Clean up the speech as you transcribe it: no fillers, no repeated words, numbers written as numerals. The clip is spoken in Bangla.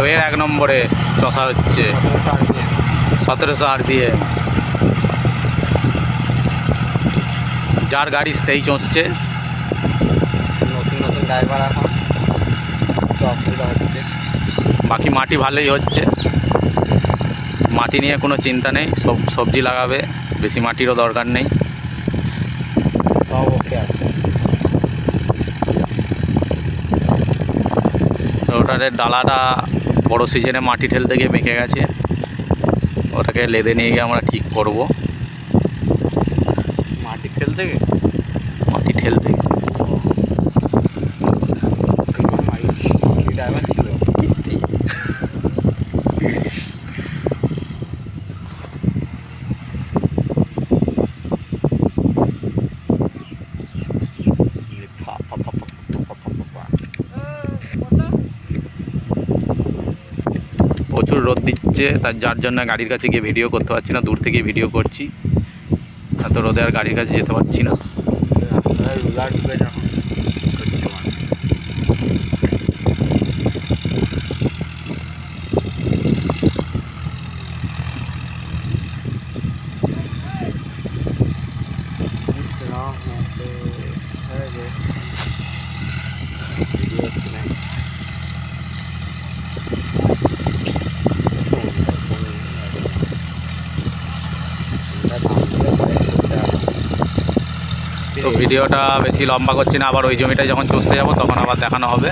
লোয়ের 1 নম্বরে চষা হচ্ছে 1708 দিয়ে। যার গাড়ি সেই চষছে। নতুন নতুন ড্রাইভার এখন একটু অসুবিধা হচ্ছে। বাকি মাটি ভালোই হচ্ছে, মাটি নিয়ে কোনো চিন্তা নেই। সবজি লাগাবে, বেশি মাটিরও দরকার নেই, সব ওকে আছে। রোটারের ডালাটা বড় সিজনে মাটি ঠেলতে গিয়ে বেঁকে গেছে, ওটাকে লেদে নিয়ে গিয়ে আমরা ঠিক করব। মাটি ফেলতে গিয়ে মাটি ঠেলতে ড্রাইভার ছিল কিস্তি। প্রচুর রোদ দিচ্ছে, যার জন্য গাড়ির কাছে গিয়ে ভিডিও করতে পারছি না, দূর থেকে ভিডিও করছি। এত রোদে আর গাড়ির কাছে যেতে পারছি না। রুলার ঢুকে যখন তো ভিডিওটা বেশি লম্বা করছি না, আবার ওই জমিটায় যখন চষতে যাব তখন আবার দেখানো হবে।